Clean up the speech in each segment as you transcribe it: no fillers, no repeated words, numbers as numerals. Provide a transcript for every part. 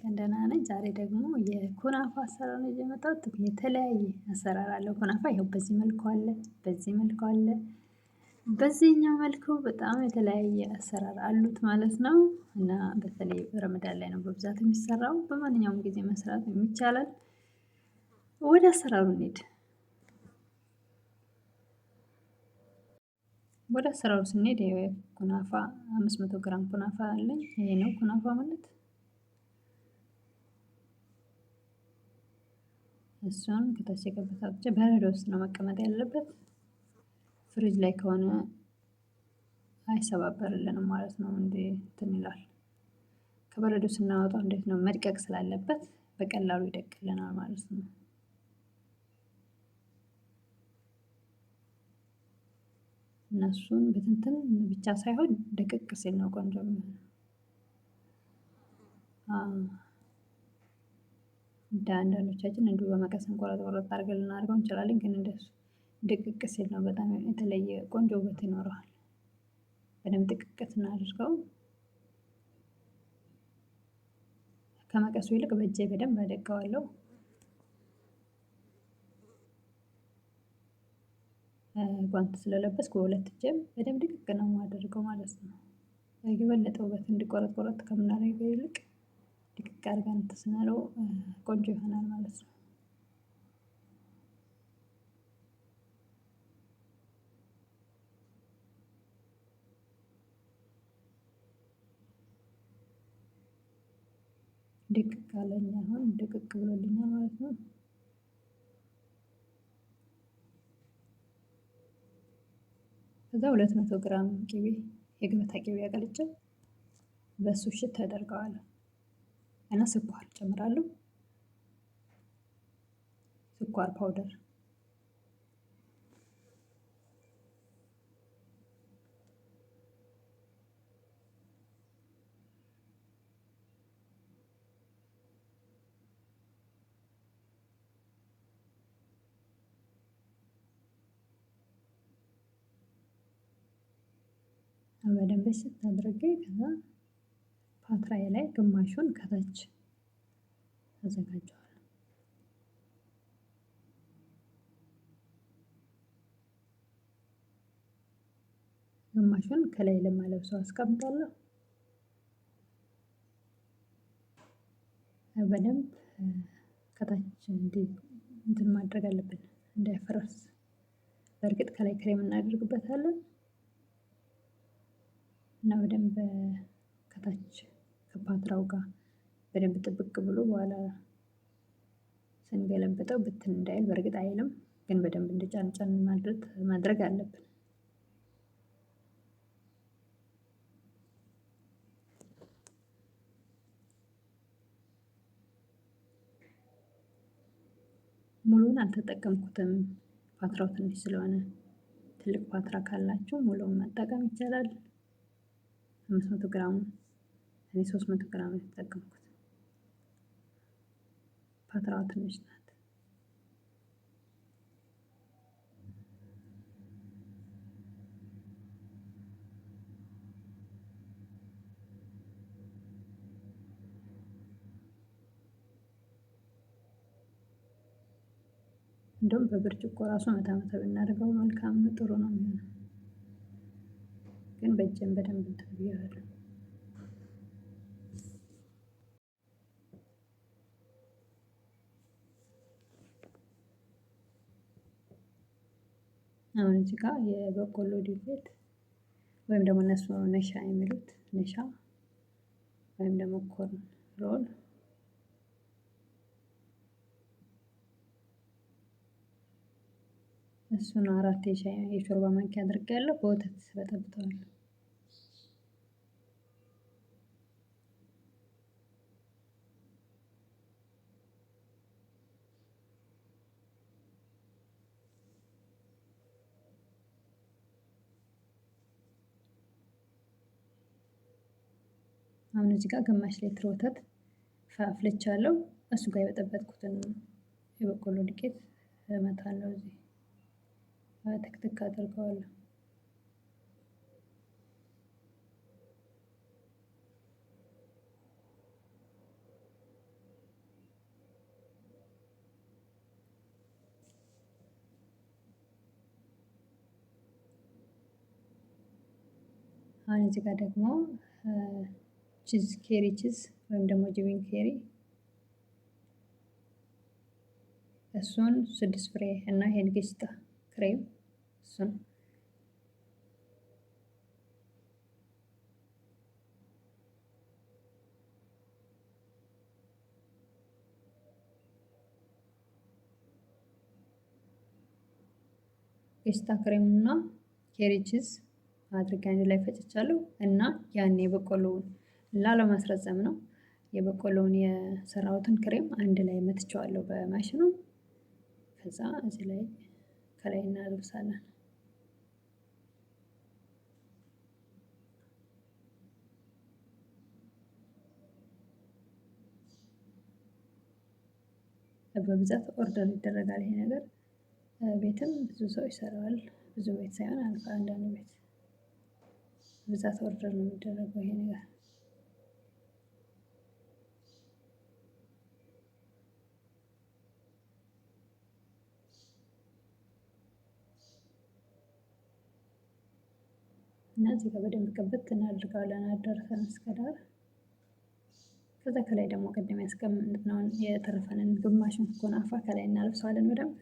ደህና ነኝ። ዛሬ ደግሞ የኩናፋ አሰራር ነው ይዤ የመጣሁት። የተለያየ አሰራር አለው ኩናፋ። ይኸው በዚህ መልኩ አለ፣ በዚህ መልኩ አለ፣ በዚህኛው መልኩ በጣም የተለያየ አሰራር አሉት ማለት ነው። እና በተለይ ረመዳን ላይ ነው በብዛት የሚሰራው። በማንኛውም ጊዜ መስራት ይቻላል። ወደ አሰራሩ እንሂድ። ወደ አሰራሩ ስንሄድ ኩናፋ 500 ግራም ኩናፋ አለኝ። ይሄ ነው ኩናፋ ማለት። እሷን ከታች የገበታ በረዶ ውስጥ ነው መቀመጥ ያለበት። ፍሪጅ ላይ ከሆነ አይሰባበርልንም ማለት ነው። እንዴ እንትን ይላል። ከበረዶ ስናወጣው እንዴት ነው መድቀቅ ስላለበት በቀላሉ ይደቅልናል ማለት ነው። እነሱን በትንትን ብቻ ሳይሆን ድቅቅ ሲል ነው ቆንጆ የሚሆነው። እንደ አንዳንዶቻችን እንዲሁ በመቀስ ቆረጥ ቆረጥ አድርገን ልናደርገው እንችላለን። ግን እንደሱ ድቅቅ ሲል ነው በጣም የተለየ ቆንጆ ውበት ይኖረዋል። በደንብ ድቅቅ ስናደርገው ከመቀሱ ይልቅ በእጄ በደንብ አደቀዋለሁ። ጓንት ስለለበስኩ በሁለት እጄም በደንብ ድቅቅ ነው የማደርገው ማለት ነው። የበለጠ ውበት እንዲቆረጥ ቆረጥ ከምናደርገው ይልቅ ድቅቅ አድርገን እንትን ስንለው ቆንጆ ይሆናል ማለት ነው። ድቅቅ አለኝ አሁን ድቅቅ ብሎልኛል ማለት ነው። ከዛ 200 ግራም ቅቤ የገበታ ቅቤ አቀልጬ በሱ እሽት አደርገዋለሁ። እና ስኳር እጨምራለሁ። ስኳር ፓውደር በደንብ እሽት አድርጌ ከዛ ፓትራዬ ላይ ግማሹን ከታች አዘጋጀዋለሁ። ግማሹን ከላይ ለማለብሰው አስቀምጣለሁ። በደንብ ከታች እንትን ማድረግ አለብን እንዳይፈርስ። በእርግጥ ከላይ ክሬም እናደርግበታለን። እና በደንብ ከታች ከፓትራው ጋር በደንብ ጥብቅ ብሎ በኋላ ስንገለብጠው ብትን እንዳይል በእርግጥ አይልም። ግን በደንብ እንዲጫን ጫን ማድረግ አለብን። ሙሉውን አልተጠቀምኩትም። ፓትራው ትንሽ ስለሆነ ትልቅ ፓትራ ካላችሁ ሙሉውን መጠቀም ይቻላል። 500 ግራም እኔ 300 ግራም ነው የተጠቀምኩት። ፓትራዋ ትንሽ ናት። እንደውም በብርጭቆ ራሱ መታ መታ ብናደርገው መልካም ነው ጥሩ ነው የሚሆነው። ግን በእጄም በደንብ እንትን ብዬዋለሁ። አሁን እዚህ ጋር የበቆሎ ዱቄት ወይም ደግሞ እነሱ ነሻ የሚሉት ነሻ ወይም ደግሞ ኮርን ሮል እሱን 4 የሾርባ ማንኪያ አድርጌያለሁ። በወተት በጠብጠዋለሁ። አሁን እዚህ ጋር ግማሽ ሊትር ወተት አፍልቻለሁ። እሱ ጋር የበጠበጥኩትን የበቆሎ ዱቄት እመታለሁ። እዚህ ትክትክ አደርገዋለሁ። አሁን እዚህ ጋር ደግሞ ቺዝ ኬሪ ቺዝ ወይም ደግሞ ጂቢን ኬሪ እሱን 6 ፍሬ እና ይሄን ጌስታ ክሬም እሱን ጌስታ ክሬም እና ኬሪ ቺዝ አድርጌ አንድ ላይ ፈጭቻለሁ እና ያኔ የበቆሎውን ላለማስረዘም ነው የበቆሎውን የሰራሁትን ክሬም አንድ ላይ መትቼዋለሁ በማሽኑ። ከዛ እዚህ ላይ ከላይ እናለብሳለን። በብዛት ኦርደር ይደረጋል ይሄ ነገር ቤትም ብዙ ሰው ይሰራዋል። ብዙ ቤት ሳይሆን አንዳንድ ቤት በብዛት ኦርደር ነው የሚደረገው ይሄ ነገር። እና እዚህ ጋር በደንብ ቅብት እናደርገዋለን አዳርሰን እስከ ዳር። ከዛ ከላይ ደግሞ ቅድም ያስቀመጥነውን የተረፈንን ግማሹን ኩናፋ ከላይ እናለብሰዋለን በደንብ።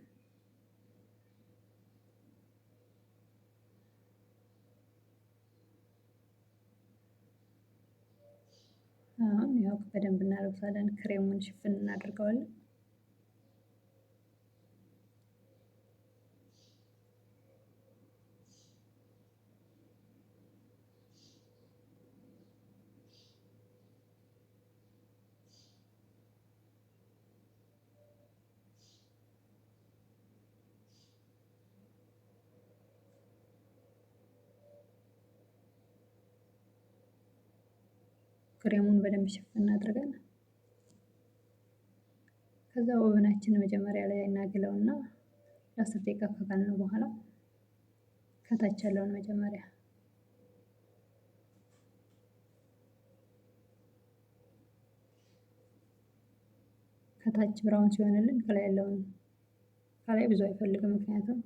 አሁን ያው በደንብ እናለብሳለን ክሬሙን ሽፍን እናደርገዋለን። ክሬሙን በደንብ ሽፍን አድርገን ከዛ ኦቨናችን መጀመሪያ ላይ እናግለውና ለ10 ደቂቃ ከጋልነው በኋላ ከታች ያለውን መጀመሪያ ከታች ብራውን ሲሆንልን ከላይ ያለውን ከላይ ብዙ አይፈልግም ምክንያቱም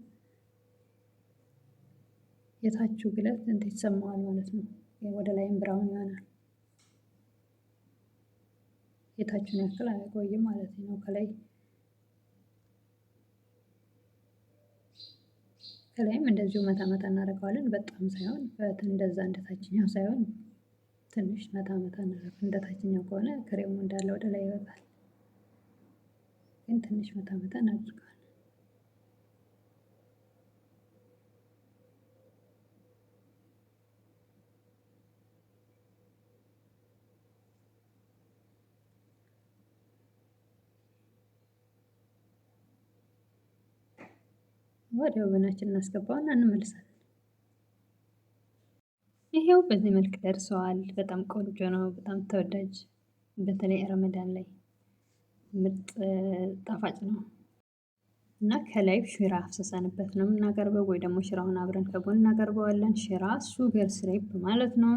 የታቹ ግለት እንትን ይሰማዋል ማለት ነው። ወደ ላይም ብራውን ይሆናል። የታቹን ያክል አይቆይም ማለት ነው። ከላይም እንደዚሁ መታ መታ እናደርገዋለን በጣም ሳይሆን እንደዛ እንደታችኛው ሳይሆን ትንሽ መታ መታ እናደርገው። እንደታችኛው ከሆነ ክሬሙ እንዳለ ወደ ላይ ይወጣል። ግን ትንሽ መታ መታ እናደርገዋለን። ወደ ኦቨናችን እናስገባውና እንመልሳለን። ይሄው በዚህ መልክ ደርሰዋል። በጣም ቆንጆ ነው። በጣም ተወዳጅ በተለይ ረመዳን ላይ ምርጥ ጣፋጭ ነው። እና ከላይ ሽራ አፍስሰንበት ነው የምናቀርበው ወይ ደግሞ ሽራውን አብረን ከጎን እናቀርበዋለን። ሽራ ሱገር ስሬፕ ማለት ነው።